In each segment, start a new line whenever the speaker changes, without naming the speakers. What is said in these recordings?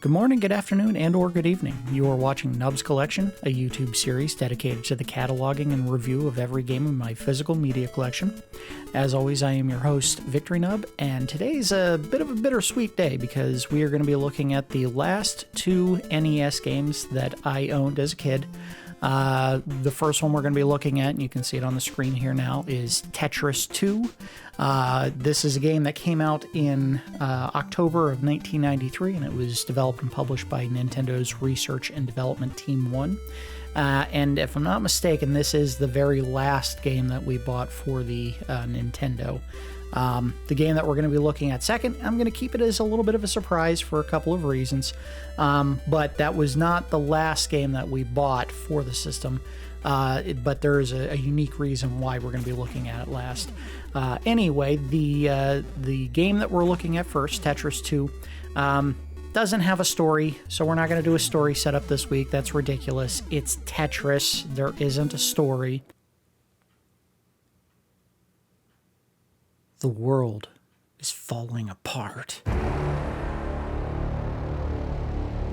Good morning, good afternoon, and or good evening. You are watching Nub's Collection, a YouTube series dedicated to the cataloging and review of every game in my physical media collection. As always, I am your host, Victory Nub, and today's a bit of a bittersweet day because we are going to be looking at the last two NES games that I owned as a kid. The first one we're going to be looking at, and you can see it on the screen here now, is Tetris 2. This is a game that came out in October of 1993, and it was developed and published by Nintendo's Research and Development Team 1. And if I'm not mistaken, this is the very last game that we bought for the Nintendo. The game that we're going to be looking at second, I'm going to keep it as a little bit of a surprise for a couple of reasons. But that was not the last game that we bought for the system. But there is a unique reason why we're going to be looking at it last. Anyway, the game that we're looking at first, Tetris 2, doesn't have a story, so we're not going to do a story setup this week. That's ridiculous. It's Tetris. There isn't a story. The world is falling apart.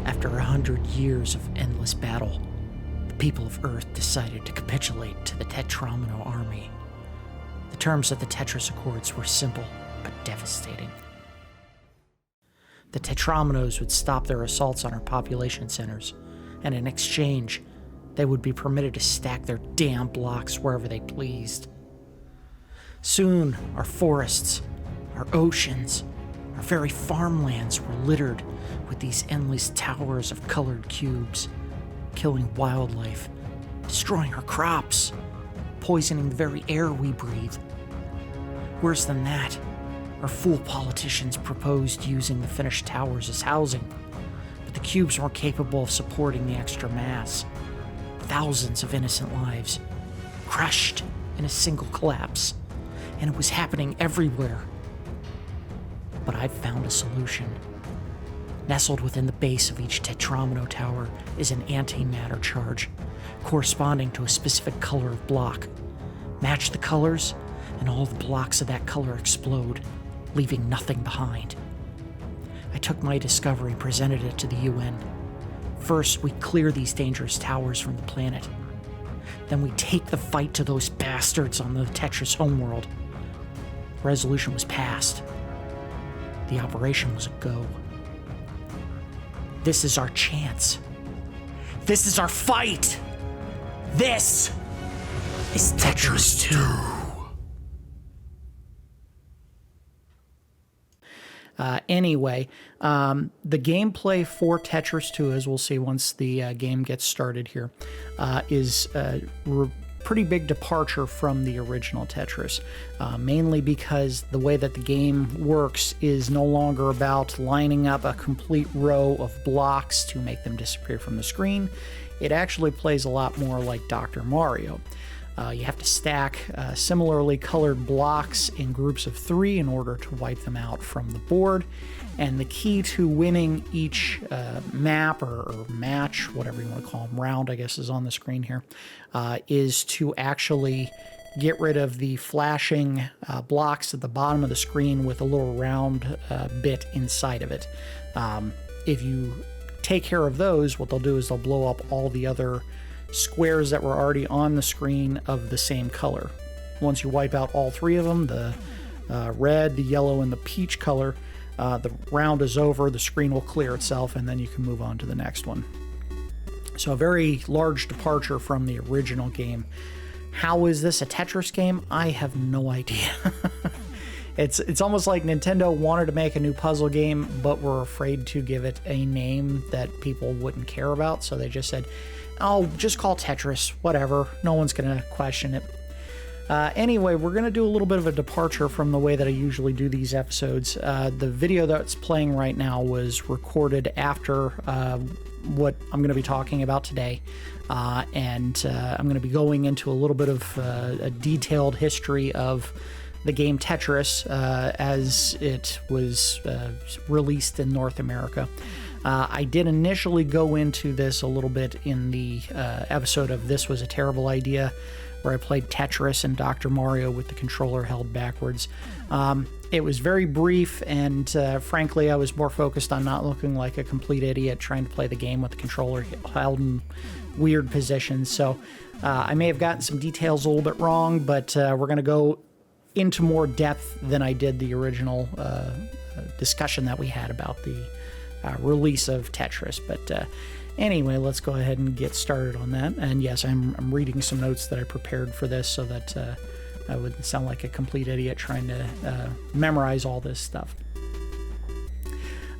After 100 years of endless battle, the people of Earth decided to capitulate to the Tetramino army. The terms of the Tetris Accords were simple but devastating. The Tetraminos would stop their assaults on our population centers, and in exchange, they would be permitted to stack their damn blocks wherever they pleased. Soon, our forests, our oceans, our very farmlands were littered with these endless towers of colored cubes, killing wildlife, destroying our crops, poisoning the very air we breathe. Worse than that, our fool politicians proposed using the finished towers as housing, but the cubes weren't capable of supporting the extra mass. Thousands of innocent lives crushed in a single collapse. And it was happening everywhere. But I've found a solution. Nestled within the base of each Tetramino tower is an antimatter charge, corresponding to a specific color of block. Match the colors, and all the blocks of that color explode, leaving nothing behind. I took my discovery and presented it to the UN. First, we clear these dangerous towers from the planet. Then we take the fight to those bastards on the Tetris homeworld. Resolution was passed. The operation was a go. This is our chance. This is our fight. This is Tetris 2. Anyway, the gameplay for Tetris 2, as we'll see once the game gets started here, is pretty big departure from the original Tetris, mainly because the way that the game works is no longer about lining up a complete row of blocks to make them disappear from the screen. It actually plays a lot more like Dr. Mario. You have to stack similarly colored blocks in groups of 3 in order to wipe them out from the board. And the key to winning each map or match, whatever you want to call them, round, I guess is on the screen here, is to actually get rid of the flashing blocks at the bottom of the screen with a little round bit inside of it. If you take care of those, what they'll do is they'll blow up all the other squares that were already on the screen of the same color. Once you wipe out all 3 of them, the red, the yellow, and the peach color, the round is over, the screen will clear itself, and then you can move on to the next one. So a very large departure from the original game. How is this a Tetris game? I have no idea. It's almost like Nintendo wanted to make a new puzzle game, but were afraid to give it a name that people wouldn't care about, so they just said, oh, just call Tetris, whatever. No one's going to question it. Anyway, we're going to do a little bit of a departure from the way that I usually do these episodes. The video that's playing right now was recorded after what I'm going to be talking about today. And I'm going to be going into a little bit of a detailed history of the game Tetris as it was released in North America. I did initially go into this a little bit in the episode of This Was a Terrible Idea, where I played Tetris and Dr. Mario with the controller held backwards. It was very brief, and frankly, I was more focused on not looking like a complete idiot trying to play the game with the controller held in weird positions. So I may have gotten some details a little bit wrong, but we're going to go into more depth than I did the original discussion that we had about the release of Tetris. But anyway, let's go ahead and get started on that. And yes, I'm reading some notes that I prepared for this so that I wouldn't sound like a complete idiot trying to memorize all this stuff.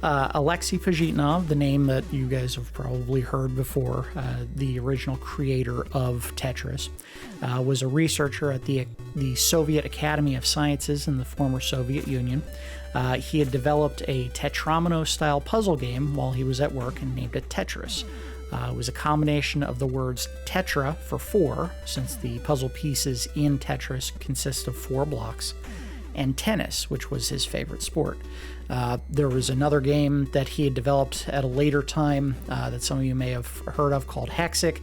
Alexei Pajitnov, the name that you guys have probably heard before, the original creator of Tetris, was a researcher at the Soviet Academy of Sciences in the former Soviet Union. He had developed a Tetramino-style puzzle game while he was at work and named it Tetris. It was a combination of the words tetra for four, since the puzzle pieces in Tetris consist of 4 blocks, and tennis, which was his favorite sport. There was another game that he had developed at a later time that some of you may have heard of called Hexic.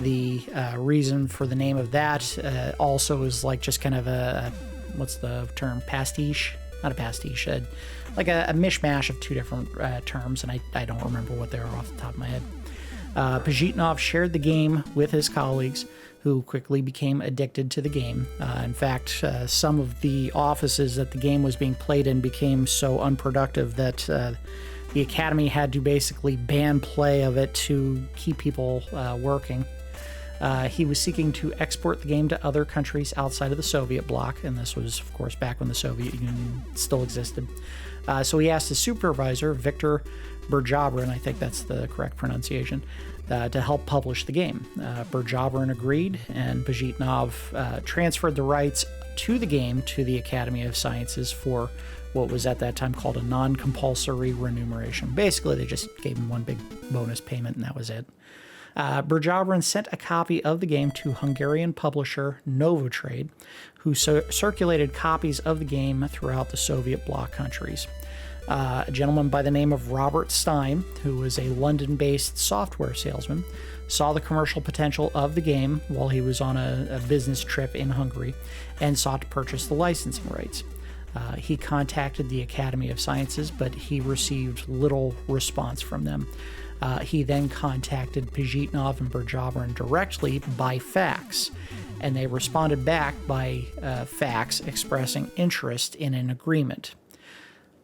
The reason for the name of that also is like just kind of a, what's the term, pastiche? Not a pastiche, like a mishmash of 2 different terms, and I don't remember what they are off the top of my head. Pajitnov shared the game with his colleagues, who quickly became addicted to the game. In fact, some of the offices that the game was being played in became so unproductive that the Academy had to basically ban play of it to keep people working. He was seeking to export the game to other countries outside of the Soviet bloc, and this was, of course, back when the Soviet Union still existed. So he asked his supervisor, Viktor Burjabrin, I think that's the correct pronunciation, to help publish the game. Burjabrin agreed, and Pajitnov transferred the rights to the game to the Academy of Sciences for what was at that time called a non-compulsory remuneration. Basically, they just gave him one big bonus payment, and that was it. Burjabrin sent a copy of the game to Hungarian publisher Novotrade, who circulated copies of the game throughout the Soviet bloc countries. A gentleman by the name of Robert Stein, who was a London-based software salesman, saw the commercial potential of the game while he was on a business trip in Hungary and sought to purchase the licensing rights. He contacted the Academy of Sciences, but he received little response from them. He then contacted Pajitnov and Burjabrin directly by fax, and they responded back by fax expressing interest in an agreement.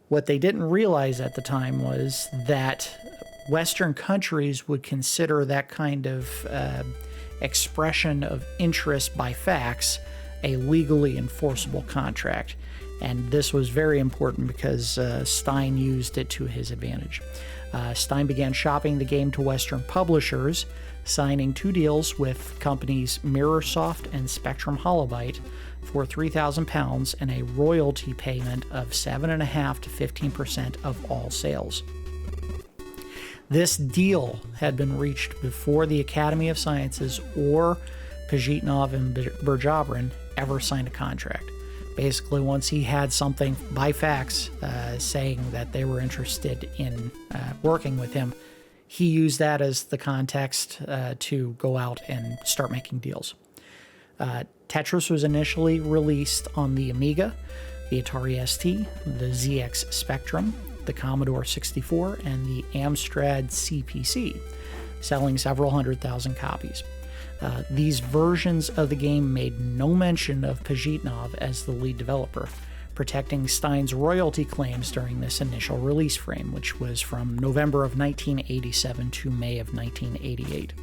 What they didn't realize at the time was that Western countries would consider that kind of expression of interest by fax a legally enforceable contract. And this was very important because Stein used it to his advantage. Stein began shopping the game to Western publishers, signing 2 deals with companies Mirrorsoft and Spectrum Holobyte for £3,000 and a royalty payment of 7.5% to 15% of all sales. This deal had been reached before the Academy of Sciences or Pajitnov and Burjabrin ever signed a contract. Basically, once he had something by fax saying that they were interested in working with him, he used that as the context to go out and start making deals. Tetris was initially released on the Amiga, the Atari ST, the ZX Spectrum, the Commodore 64, and the Amstrad CPC, selling several 100,000 copies. These versions of the game made no mention of Pajitnov as the lead developer, protecting Stein's royalty claims during this initial release frame, which was from November of 1987 to May of 1988.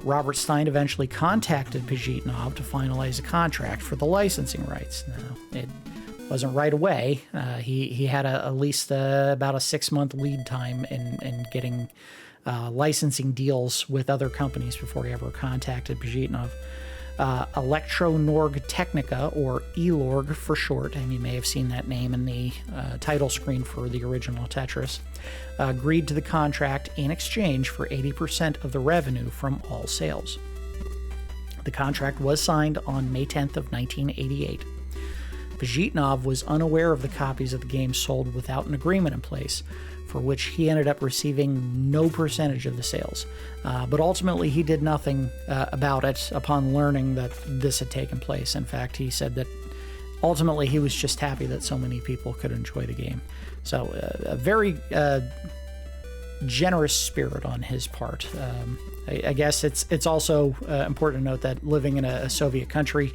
Robert Stein eventually contacted Pajitnov to finalize a contract for the licensing rights. Now, it wasn't right away. He had at least about a 6-month lead time in getting licensing deals with other companies before he ever contacted Pajitnov. Electronorg Technica, or ELORG for short, and you may have seen that name in the title screen for the original Tetris, agreed to the contract in exchange for 80% of the revenue from all sales. The contract was signed on May 10th of 1988. Pajitnov was unaware of the copies of the game sold without an agreement in place, for which he ended up receiving no percentage of the sales. But ultimately, he did nothing about it upon learning that this had taken place. In fact, he said that ultimately, he was just happy that so many people could enjoy the game. So a very generous spirit on his part. I guess it's also important to note that living in a Soviet country,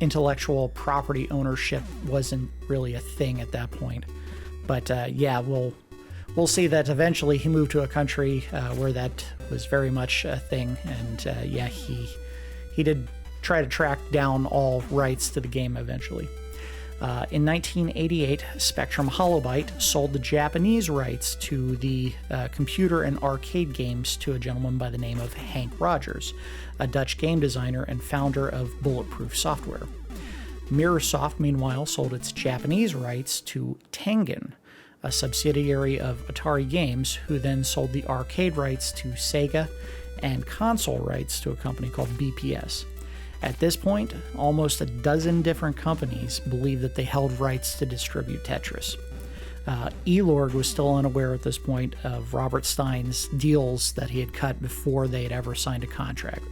intellectual property ownership wasn't really a thing at that point. But yeah, we'll see that eventually he moved to a country where that was very much a thing, and yeah, he did try to track down all rights to the game eventually. In 1988, Spectrum Holobyte sold the Japanese rights to the computer and arcade games to a gentleman by the name of Hank Rogers, a Dutch game designer and founder of Bulletproof Software. Mirrorsoft, meanwhile, sold its Japanese rights to Tengen, a subsidiary of Atari Games, who then sold the arcade rights to Sega and console rights to a company called BPS. At this point, almost a dozen different companies believed that they held rights to distribute Tetris. Elorg was still unaware at this point of Robert Stein's deals that he had cut before they had ever signed a contract.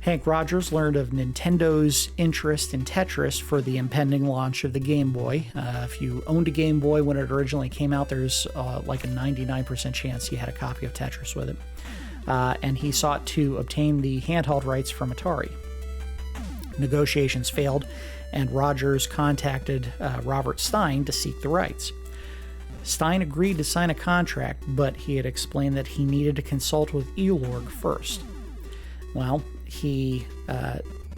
Hank Rogers learned of Nintendo's interest in Tetris for the impending launch of the Game Boy. If you owned a Game Boy when it originally came out, there's like a 99% chance you had a copy of Tetris with it. And he sought to obtain the handheld rights from Atari. Negotiations failed, and Rogers contacted Robert Stein to seek the rights. Stein agreed to sign a contract, but he had explained that he needed to consult with Elorg first. Well, he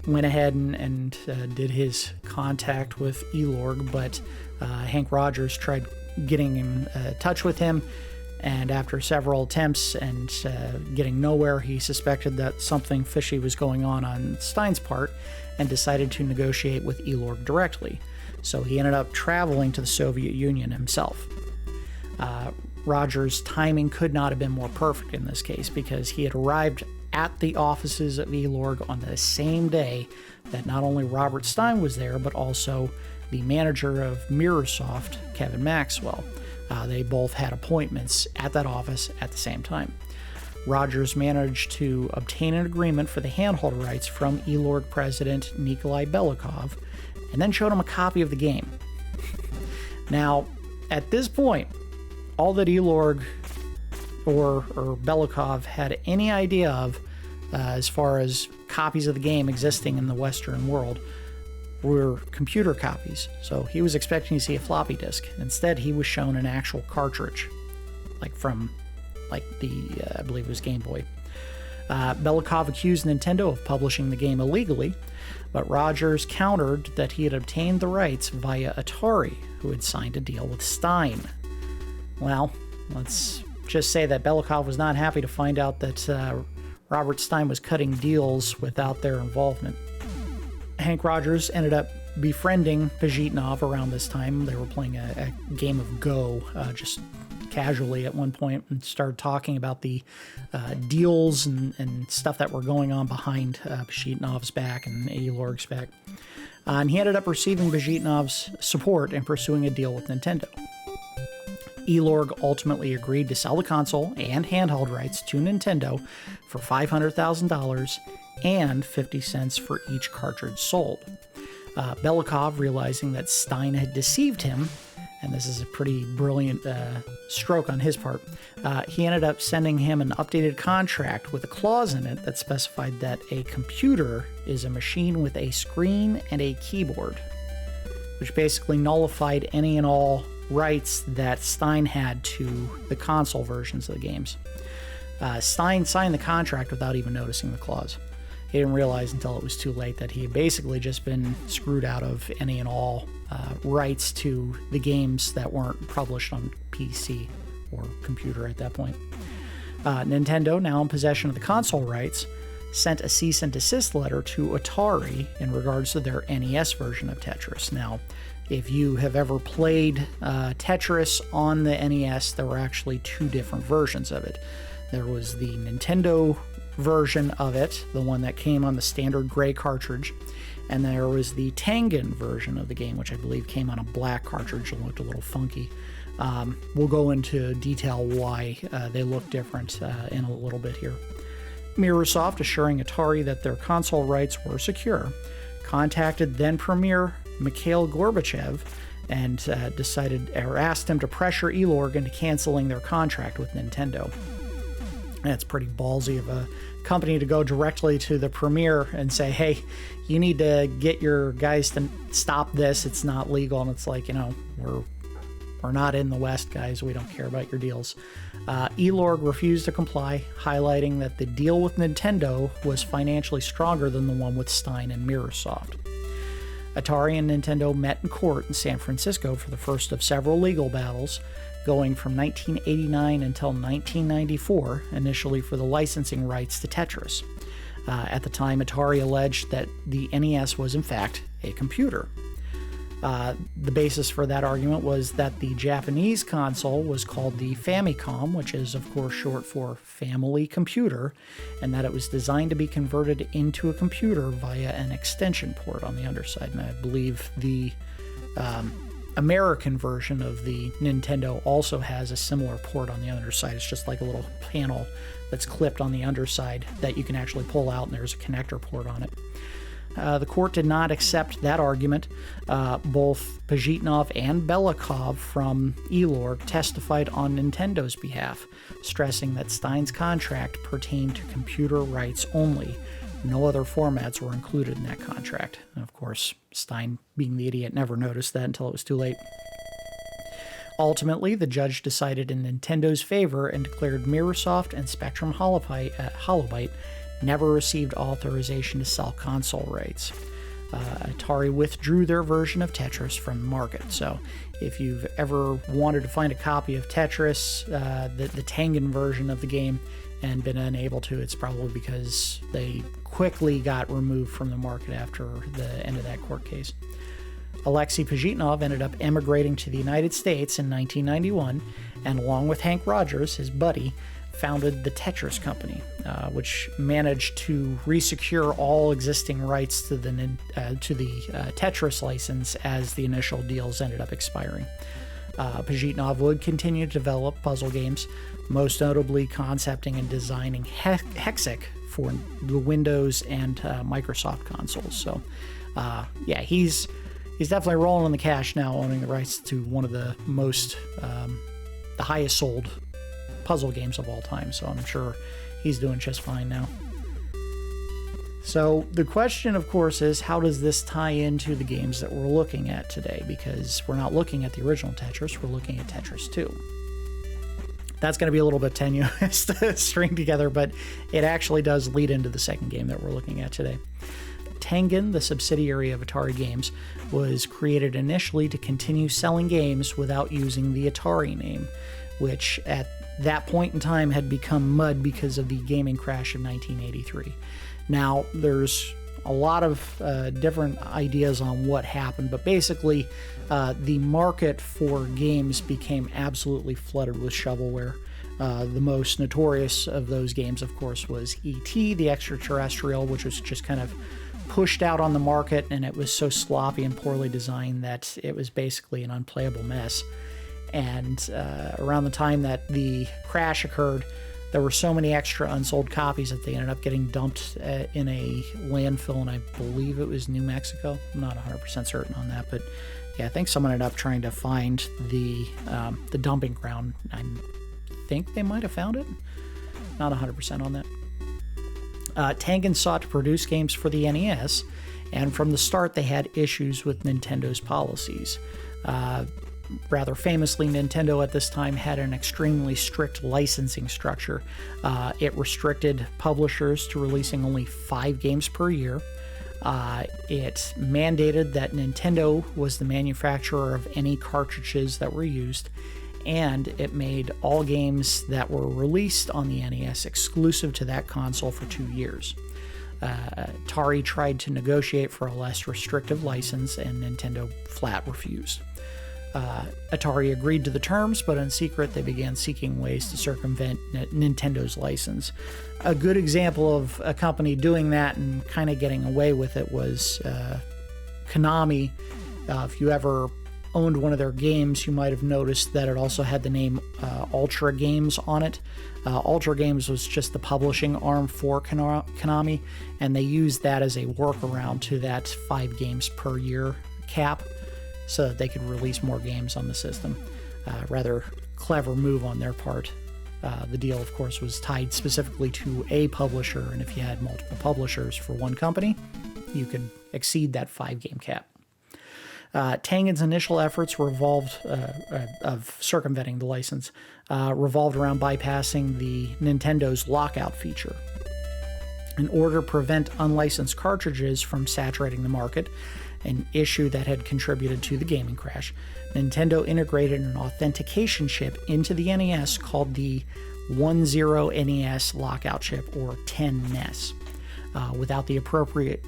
went ahead and did his contact with Elorg, but Hank Rogers tried getting in touch with him, and after several attempts and getting nowhere, he suspected that something fishy was going on Stein's part and decided to negotiate with Elorg directly. So he ended up traveling to the Soviet Union himself. Rogers' timing could not have been more perfect in this case, because he had arrived at the offices of Elorg on the same day that not only Robert Stein was there, but also the manager of Mirrorsoft, Kevin Maxwell. They both had appointments at that office at the same time. Rogers managed to obtain an agreement for the handheld rights from Elorg president Nikolai Belikov, and then showed him a copy of the game. Now, at this point, all that Elorg or Belikov had any idea of, as far as copies of the game existing in the Western world, were computer copies. So he was expecting to see a floppy disk. Instead, he was shown an actual cartridge, from the I believe it was Game Boy. Belikov accused Nintendo of publishing the game illegally, but Rogers countered that he had obtained the rights via Atari, who had signed a deal with Stein. Well, let's just say that Belikov was not happy to find out that Robert Stein was cutting deals without their involvement. Hank Rogers ended up befriending Pajitnov around this time. They were playing a game of Go, just casually at one point, and started talking about the deals and stuff that were going on behind Pajitnov's back and Elorg's back. And he ended up receiving Pajitnov's support in pursuing a deal with Nintendo. Elorg ultimately agreed to sell the console and handheld rights to Nintendo for $500,000 and 50 cents for each cartridge sold. Belikov, realizing that Stein had deceived him, and this is a pretty brilliant stroke on his part, he ended up sending him an updated contract with a clause in it that specified that a computer is a machine with a screen and a keyboard, which basically nullified any and all rights that Stein had to the console versions of the games. Stein signed the contract without even noticing the clause. He didn't realize until it was too late that he had basically just been screwed out of any and all rights to the games that weren't published on PC or computer at that point. Nintendo, now in possession of the console rights, sent a cease and desist letter to Atari in regards to their NES version of Tetris. Now, if you have ever played Tetris on the NES, there were actually two different versions of it. There was the Nintendo version of it, the one that came on the standard gray cartridge, and there was the Tengen version of the game, which I believe came on a black cartridge and looked a little funky. We'll go into detail why they look different in a little bit here. Mirrorsoft, assuring Atari that their console rights were secure, contacted then Premier Mikhail Gorbachev and asked him to pressure Elorg into canceling their contract with Nintendo. That's pretty ballsy of a company to go directly to the premier and say, hey, you need to get your guys to stop this. It's not legal. And it's like, we're not in the West, guys. We don't care about your deals. Elorg refused to comply, highlighting that the deal with Nintendo was financially stronger than the one with Stein and Mirrorsoft. Atari and Nintendo met in court in San Francisco for the first of several legal battles, going from 1989 until 1994, initially for the licensing rights to Tetris. At the time, Atari alleged that the NES was, in fact, a computer. The basis for that argument was that the Japanese console was called the Famicom, which is, of course, short for Family Computer, and that it was designed to be converted into a computer via an extension port on the underside. And I believe the American version of the Nintendo also has a similar port on the underside. It's just like a little panel that's clipped on the underside that you can actually pull out, and there's a connector port on it. The court did not accept that argument. Both Pajitnov and Belikov from Elorg testified on Nintendo's behalf, stressing that Stein's contract pertained to computer rights only. No other formats were included in that contract. And of course, Stein, being the idiot, never noticed that until it was too late. Ultimately, the judge decided in Nintendo's favor and declared Mirrorsoft and Spectrum Holobyte never received authorization to sell console rights. Atari withdrew their version of Tetris from the market. So if you've ever wanted to find a copy of Tetris, the Tengen version of the game, and been unable to, it's probably because they quickly got removed from the market after the end of that court case. Alexei Pajitnov ended up emigrating to the United States in 1991, and along with Hank Rogers, his buddy, founded the Tetris Company, which managed to resecure all existing rights to the Tetris license as the initial deals ended up expiring. Pajitnov would continue to develop puzzle games, most notably concepting and designing Hexic for the Windows and Microsoft consoles. So, he's definitely rolling in the cash now, owning the rights to one of the most, the highest sold puzzle games of all time. So I'm sure he's doing just fine now. So the question, of course, is how does this tie into the games that we're looking at today? Because we're not looking at the original Tetris, we're looking at Tetris 2. That's going to be a little bit tenuous to string together, but it actually does lead into the second game that we're looking at today. Tengen, the subsidiary of Atari Games, was created initially to continue selling games without using the Atari name, which at that point in time had become mud because of the gaming crash of 1983. Now, there's a lot of different ideas on what happened, but basically the market for games became absolutely flooded with shovelware. The most notorious of those games, of course, was E.T., the extraterrestrial, which was just kind of pushed out on the market, and it was so sloppy and poorly designed that it was basically an unplayable mess. And around the time that the crash occurred, there were so many extra unsold copies that they ended up getting dumped in a landfill, and I believe it was New Mexico. I'm not 100% certain on that, but yeah, I think someone ended up trying to find the dumping ground. I think they might have found it. Not 100% on that. Tengen sought to produce games for the NES, and from the start they had issues with Nintendo's policies. Rather famously, Nintendo at this time had an extremely strict licensing structure. It restricted publishers to releasing only 5 games per year. It mandated that Nintendo was the manufacturer of any cartridges that were used, and it made all games that were released on the NES exclusive to that console for 2 years. Atari tried to negotiate for a less restrictive license, and Nintendo flat refused. Atari agreed to the terms, but in secret they began seeking ways to circumvent Nintendo's license. A good example of a company doing that and kind of getting away with it was Konami. If you ever owned one of their games, you might have noticed that it also had the name Ultra Games on it. Ultra Games was just the publishing arm for Konami, and they used that as a workaround to that 5 games per year cap so that they could release more games on the system. Rather clever move on their part. The deal, of course, was tied specifically to a publisher, and if you had multiple publishers for one company, you could exceed that 5-game cap. Tengen's initial efforts of circumventing the license revolved around bypassing the Nintendo's lockout feature. In order to prevent unlicensed cartridges from saturating the market, an issue that had contributed to the gaming crash, Nintendo integrated an authentication chip into the NES called the 10 NES Lockout Chip, or 10 NES. Without the appropriate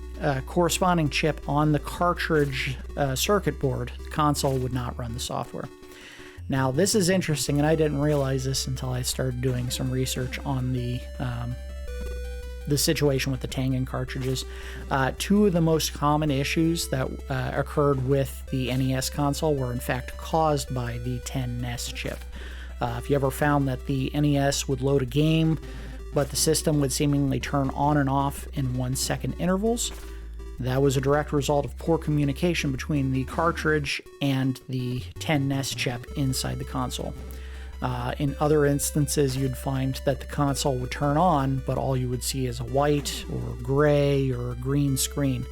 corresponding chip on the cartridge circuit board, the console would not run the software. Now, this is interesting, and I didn't realize this until I started doing some research on the situation with the Tengen cartridges. 2 of the most common issues that occurred with the NES console were in fact caused by the 10 NES chip. If you ever found that the NES would load a game, but the system would seemingly turn on and off in 1-second intervals, that was a direct result of poor communication between the cartridge and the 10 NES chip inside the console. In other instances, you'd find that the console would turn on, but all you would see is a white or gray or green screen.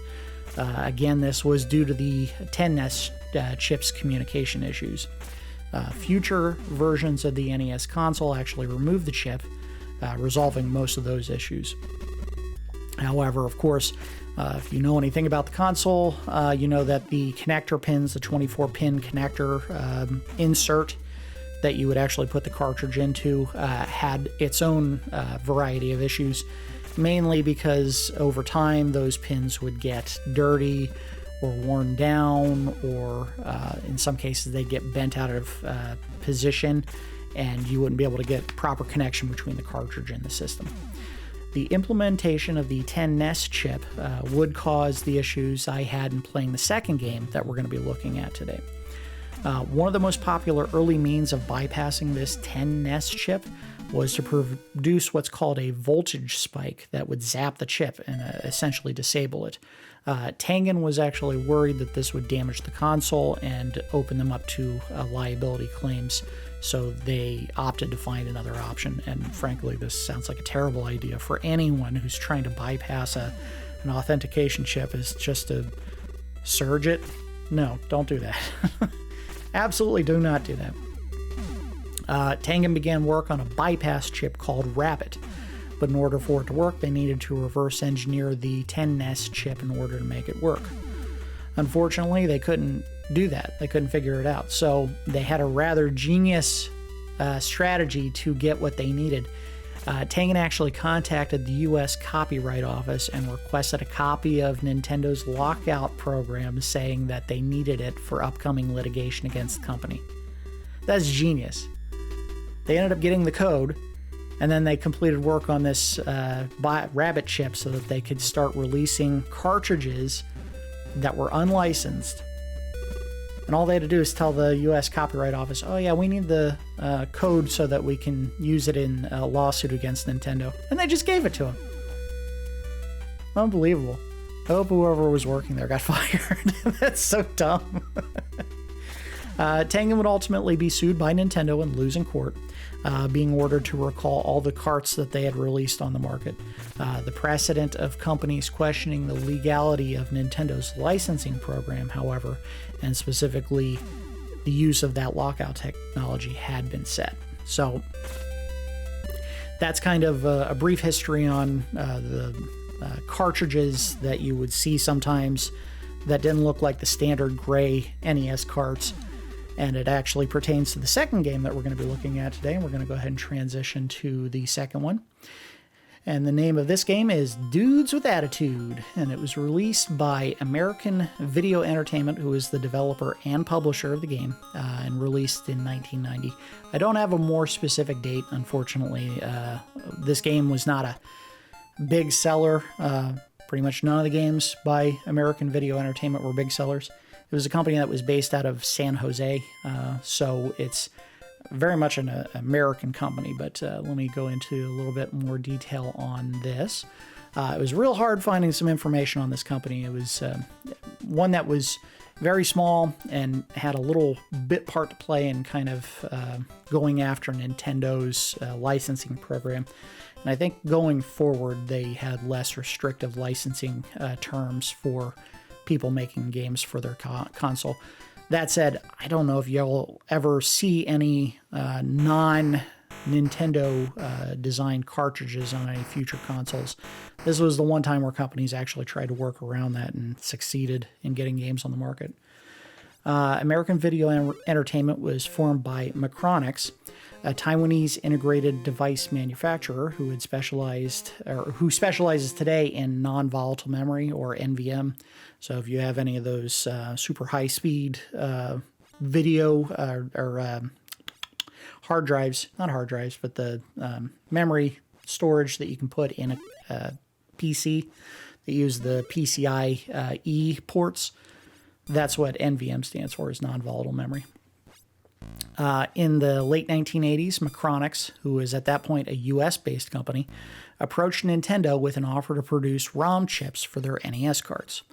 Again, this was due to the 10 NES chip's communication issues. Future versions of the NES console actually removed the chip, resolving most of those issues. However, of course, if you know anything about the console, you know that the connector pins, the 24-pin connector insert that you would actually put the cartridge into, had its own variety of issues, mainly because over time those pins would get dirty or worn down, or in some cases they'd get bent out of position, and you wouldn't be able to get proper connection between the cartridge and the system. The implementation of the 10 NES chip would cause the issues I had in playing the second game that we're going to be looking at today. One of the most popular early means of bypassing this 10 NES chip was to produce what's called a voltage spike that would zap the chip and essentially disable it. Tengen was actually worried that this would damage the console and open them up to liability claims, so they opted to find another option. And frankly, this sounds like a terrible idea for anyone who's trying to bypass an authentication chip, is just to surge it. No, don't do that. Absolutely do not do that. Tengen began work on a bypass chip called Rabbit, but in order for it to work, they needed to reverse engineer the 10 NES chip in order to make it work. Unfortunately, they couldn't do that. They couldn't figure it out. So they had a rather genius strategy to get what they needed. Tengen actually contacted the U.S. Copyright Office and requested a copy of Nintendo's lockout program, saying that they needed it for upcoming litigation against the company. That's genius. They ended up getting the code, and then they completed work on this Rabbit chip so that they could start releasing cartridges that were unlicensed. And all they had to do is tell the U.S. Copyright Office, oh yeah, we need the code so that we can use it in a lawsuit against Nintendo. And they just gave it to them. Unbelievable. I hope whoever was working there got fired. That's so dumb. Tengen would ultimately be sued by Nintendo and lose in court, being ordered to recall all the carts that they had released on the market. The precedent of companies questioning the legality of Nintendo's licensing program, however, and specifically the use of that lockout technology, had been set. So that's kind of a brief history on the cartridges that you would see sometimes that didn't look like the standard gray NES carts. And it actually pertains to the second game that we're going to be looking at today. And we're going to go ahead and transition to the second one. And the name of this game is Dudes with Attitude. And it was released by American Video Entertainment, who is the developer and publisher of the game, and released in 1990. I don't have a more specific date, unfortunately. This game was not a big seller. Pretty much none of the games by American Video Entertainment were big sellers. It was a company that was based out of San Jose, so it's very much an American company, but let me go into a little bit more detail on this. It was real hard finding some information on this company. It was one that was very small and had a little bit part to play in kind of going after Nintendo's licensing program. And I think going forward, they had less restrictive licensing terms for people making games for their console. That said, I don't know if you'll ever see any non-Nintendo designed cartridges on any future consoles. This was the one time where companies actually tried to work around that and succeeded in getting games on the market. American Video Entertainment was formed by Macronix, a Taiwanese integrated device manufacturer who specializes today in non-volatile memory, or NVM. So if you have any of those super high-speed video or hard drives, not hard drives, but the memory storage that you can put in a PC that use the PCIe ports, that's what NVM stands for, is non-volatile memory. In the late 1980s, Macronix, who was at that point a US-based company, approached Nintendo with an offer to produce ROM chips for their NES carts.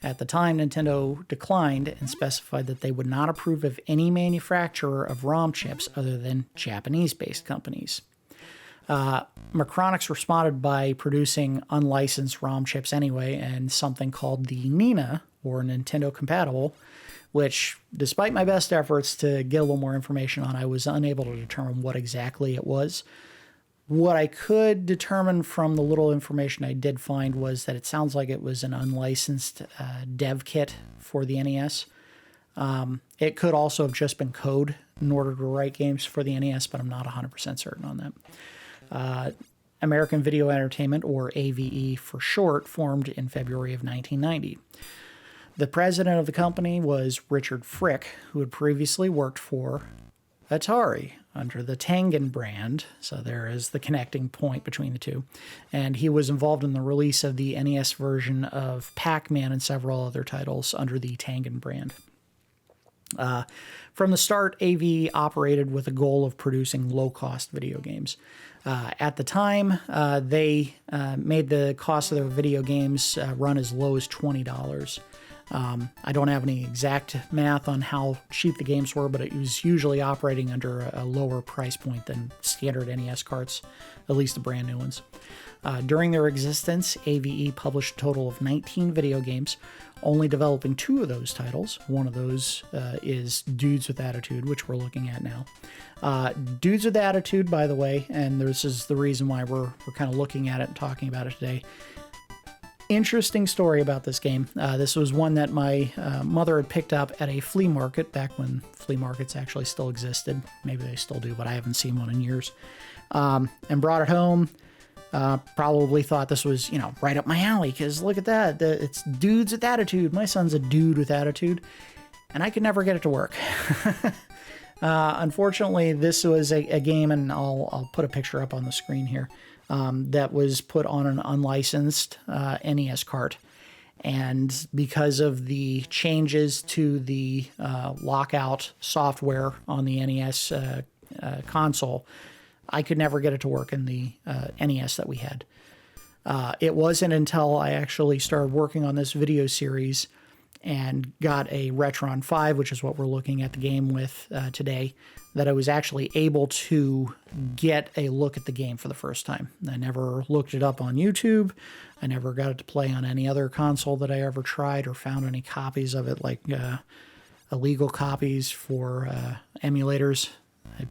At the time, Nintendo declined and specified that they would not approve of any manufacturer of ROM chips other than Japanese-based companies. Macronix responded by producing unlicensed ROM chips anyway, and something called the NINA, or Nintendo Compatible, which, despite my best efforts to get a little more information on, I was unable to determine what exactly it was. What I could determine from the little information I did find was that it sounds like it was an unlicensed dev kit for the NES. It could also have just been code in order to write games for the NES, but I'm not 100% certain on that. American Video Entertainment, or AVE for short, formed in February of 1990. The president of the company was Richard Frick, who had previously worked for Atari under the Tengen brand, so there is the connecting point between the two, and he was involved in the release of the NES version of Pac-Man and several other titles under the Tengen brand. From the start, AV operated with a goal of producing low-cost video games. At the time, they made the cost of their video games run as low as $20. I don't have any exact math on how cheap the games were, but it was usually operating under a lower price point than standard NES carts, at least the brand new ones. During their existence, AVE published a total of 19 video games, only developing 2 of those titles. One of those is Dudes with Attitude, which we're looking at now. Dudes with Attitude, by the way, and this is the reason why we're kind of looking at it and talking about it today. Interesting story about this game. This was one that my mother had picked up at a flea market back when flea markets actually still existed. Maybe they still do, but I haven't seen one in years. And brought it home. Probably thought this was, right up my alley, because look at that. It's Dudes with Attitude. My son's a dude with attitude, and I could never get it to work. Unfortunately, this was a game, and I'll put a picture up on the screen here, that was put on an unlicensed NES cart. And because of the changes to the lockout software on the NES console, I could never get it to work in the NES that we had. It wasn't until I actually started working on this video series and got a Retron 5, which is what we're looking at the game with today, that I was actually able to get a look at the game for the first time. I never looked it up on YouTube. I never got it to play on any other console that I ever tried or found any copies of it, like illegal copies for emulators.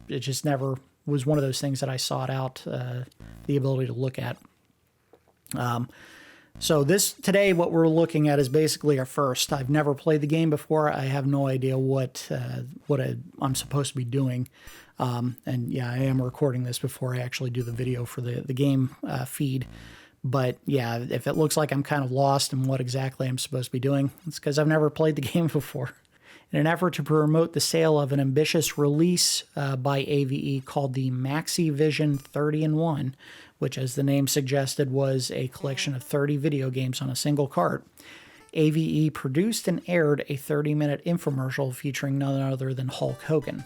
It just never was one of those things that I sought out the ability to look at. So today, what we're looking at is basically a first. I've never played the game before. I have no idea what I'm supposed to be doing. And yeah, I am recording this before I actually do the video for the game feed. But yeah, if it looks like I'm kind of lost in what exactly I'm supposed to be doing, it's because I've never played the game before. In an effort to promote the sale of an ambitious release by AVE called the MaxiVision 30-in-1, which, as the name suggested, was a collection of 30 video games on a single cart, AVE produced and aired a 30-minute infomercial featuring none other than Hulk Hogan.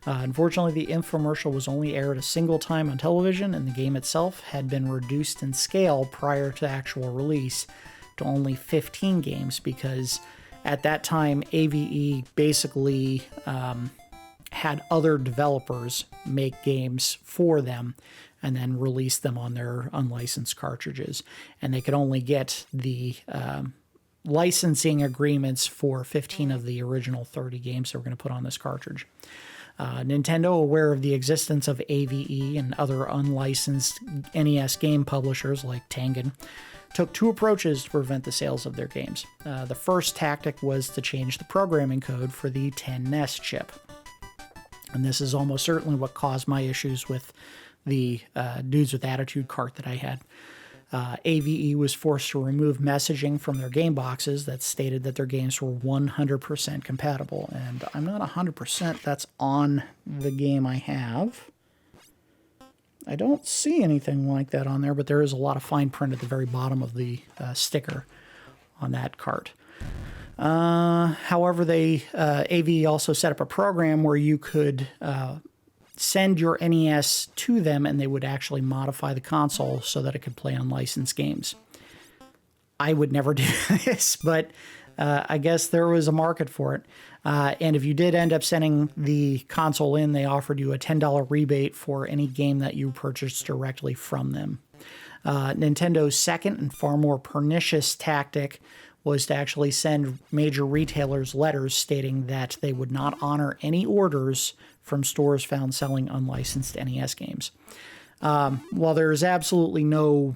Unfortunately, the infomercial was only aired a single time on television, and the game itself had been reduced in scale prior to actual release to only 15 games, because at that time, AVE basically had other developers make games for them and then release them on their unlicensed cartridges. And they could only get the licensing agreements for 15 of the original 30 games they were going to put on this cartridge. Nintendo, aware of the existence of AVE and other unlicensed NES game publishers like Tengen, took two approaches to prevent the sales of their games. The first tactic was to change the programming code for the 10 Nes chip. And this is almost certainly what caused my issues with the Dudes with Attitude cart that I had. AVE was forced to remove messaging from their game boxes that stated that their games were 100% compatible. And I'm not 100% that's on the game I have. I don't see anything like that on there, but there is a lot of fine print at the very bottom of the sticker on that cart. However, AVE also set up a program where you could send your NES to them and they would actually modify the console so that it could play unlicensed games. I would never do this, but I guess there was a market for it. And if you did end up sending the console in, they offered you a $10 rebate for any game that you purchased directly from them. Nintendo's second and far more pernicious tactic was to actually send major retailers letters stating that they would not honor any orders from stores found selling unlicensed NES games. While there is absolutely no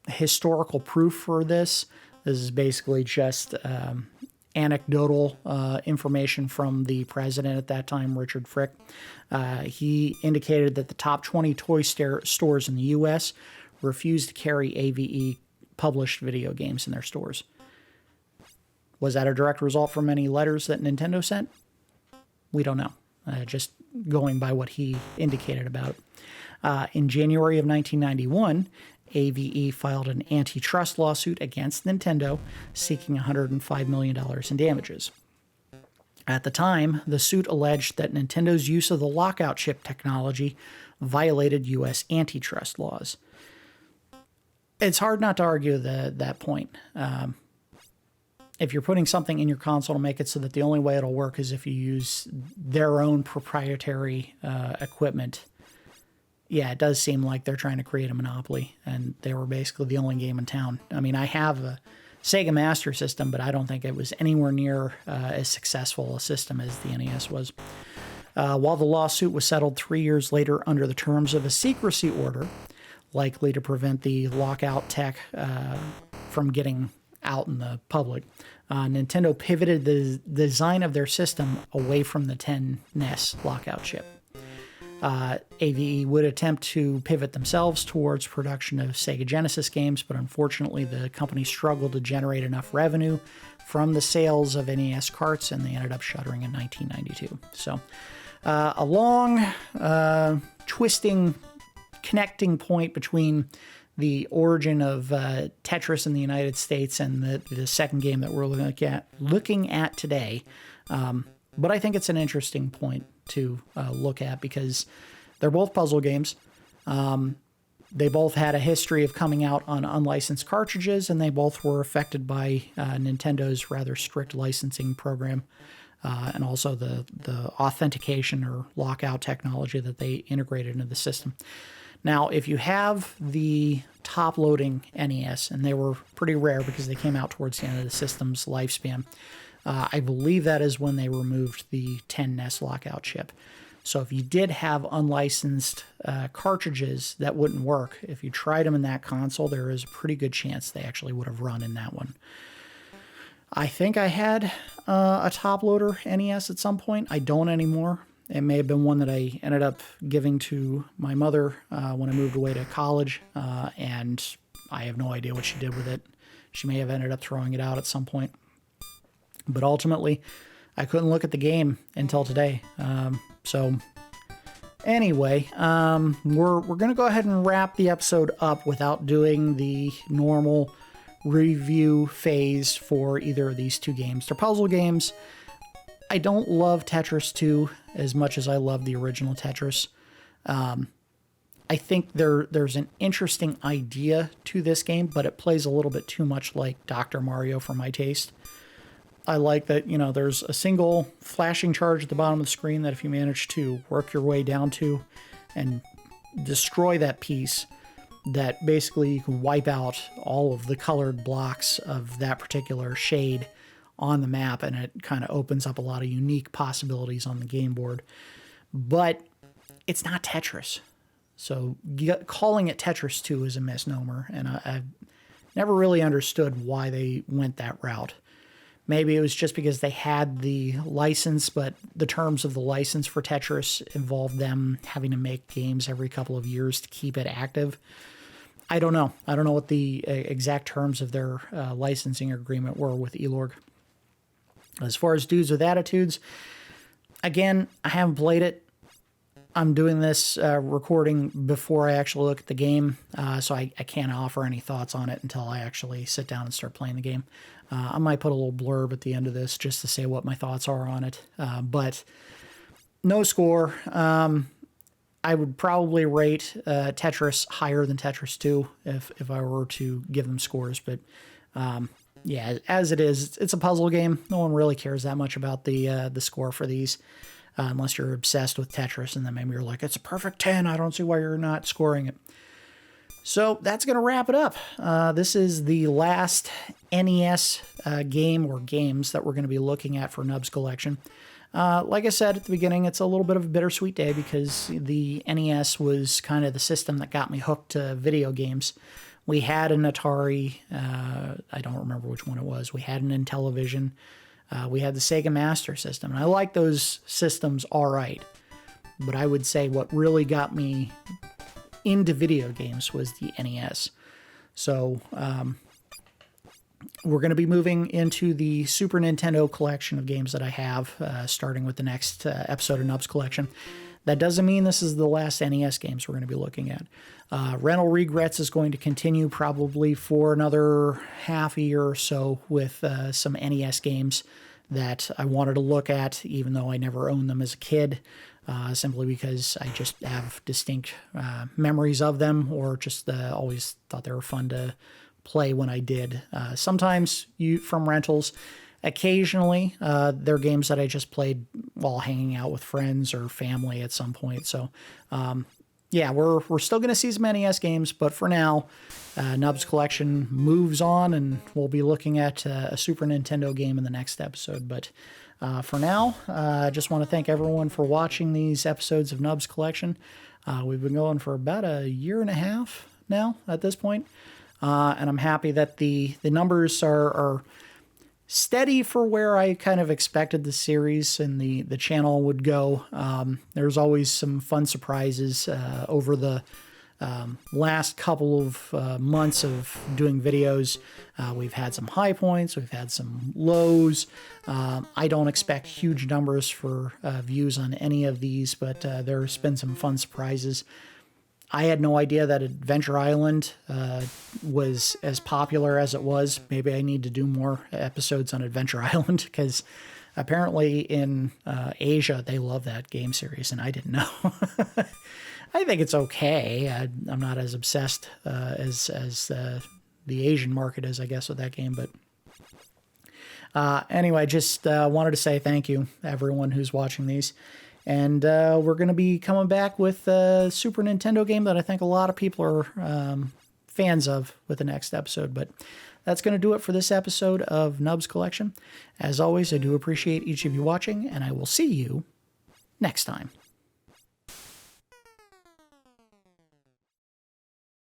historical proof for this, this is basically just anecdotal information from the president at that time, Richard Frick. He indicated that the top 20 toy stores in the U.S. refused to carry AVE published video games in their stores. Was that a direct result from any letters that Nintendo sent? We don't know. Just going by what he indicated about it. In January of 1991, AVE filed an antitrust lawsuit against Nintendo, seeking $105 million in damages. At the time, the suit alleged that Nintendo's use of the lockout chip technology violated U.S. antitrust laws. It's hard not to argue that point. If you're putting something in your console to make it so that the only way it'll work is if you use their own proprietary equipment, yeah, it does seem like they're trying to create a monopoly, and they were basically the only game in town. I mean, I have a Sega Master System, but I don't think it was anywhere near as successful a system as the NES was. While the lawsuit was settled 3 years later under the terms of a secrecy order, likely to prevent the lockout tech from getting out in the public, Nintendo pivoted the design of their system away from the 10 Nes Lockout Chip. AVE would attempt to pivot themselves towards production of Sega Genesis games, but unfortunately the company struggled to generate enough revenue from the sales of NES carts, and they ended up shuttering in 1992. So a long, twisting, connecting point between the origin of Tetris in the United States and the second game that we're looking at today. But I think it's an interesting point to look at because they're both puzzle games. They both had a history of coming out on unlicensed cartridges, and they both were affected by Nintendo's rather strict licensing program and also the authentication or lockout technology that they integrated into the system. Now, if you have the top-loading NES, and they were pretty rare because they came out towards the end of the system's lifespan, I believe that is when they removed the 10 Nes Lockout Chip. So if you did have unlicensed cartridges that wouldn't work, if you tried them in that console, there is a pretty good chance they actually would have run in that one. I think I had a top-loader NES at some point. I don't anymore. It may have been one that I ended up giving to my mother when I moved away to college, and I have no idea what she did with it. She may have ended up throwing it out at some point. But ultimately, I couldn't look at the game until today. So anyway, we're going to go ahead and wrap the episode up without doing the normal review phase for either of these two games. They're puzzle games. I don't love Tetris 2 as much as I love the original Tetris. I think there's an interesting idea to this game, but it plays a little bit too much like Dr. Mario for my taste. I like that, there's a single flashing charge at the bottom of the screen that if you manage to work your way down to and destroy that piece, that basically you can wipe out all of the colored blocks of that particular shade on the map, and it kind of opens up a lot of unique possibilities on the game board. But it's not Tetris. So calling it Tetris 2 is a misnomer, and I've never really understood why they went that route. Maybe it was just because they had the license, but the terms of the license for Tetris involved them having to make games every couple of years to keep it active. I don't know. I don't know what the exact terms of their licensing agreement were with Elorg. As far as Dudes with Attitudes, again, I haven't played it. I'm doing this recording before I actually look at the game, so I can't offer any thoughts on it until I actually sit down and start playing the game. I might put a little blurb at the end of this just to say what my thoughts are on it, but no score. I would probably rate Tetris higher than Tetris 2 if I were to give them scores, but yeah, as it is, it's a puzzle game. No one really cares that much about the score for these. Unless you're obsessed with Tetris, and then maybe you're like, it's a perfect 10. I don't see why you're not scoring it. So that's going to wrap it up. This is the last NES game or games that we're going to be looking at for Nub's Collection. Like I said at the beginning, it's a little bit of a bittersweet day because the NES was kind of the system that got me hooked to video games. We had an Atari. I don't remember which one it was. We had an Intellivision. We had the Sega Master System, and I like those systems all right. But I would say what really got me into video games was the NES. So we're going to be moving into the Super Nintendo collection of games that I have, starting with the next episode of Nub's Collection. That doesn't mean this is the last NES games we're going to be looking at. Rental Regrets is going to continue probably for another half a year or so with some NES games that I wanted to look at, even though I never owned them as a kid, simply because I just have distinct memories of them, or just always thought they were fun to play when I did. Sometimes from rentals. Occasionally, they're games that I just played while hanging out with friends or family at some point. So, yeah, we're still going to see some NES games, but for now, Nub's Collection moves on, and we'll be looking at a Super Nintendo game in the next episode. But for now, I just want to thank everyone for watching these episodes of Nub's Collection. We've been going for about a year and a half now at this point, and I'm happy that the numbers are steady for where I kind of expected the series and the channel would go. There's always some fun surprises over the last couple of months of doing videos. We've had some high points, we've had some lows. I don't expect huge numbers for views on any of these, but there's been some fun surprises. I had no idea that Adventure Island was as popular as it was. Maybe I need to do more episodes on Adventure Island, because apparently in Asia they love that game series, and I didn't know. I think it's okay. I'm not as obsessed as the Asian market is, I guess, with that game. But anyway, just wanted to say thank you, everyone who's watching these. And we're going to be coming back with a Super Nintendo game that I think a lot of people are fans of with the next episode. But that's going to do it for this episode of Nub's Collection. As always, I do appreciate each of you watching, and I will see you next time.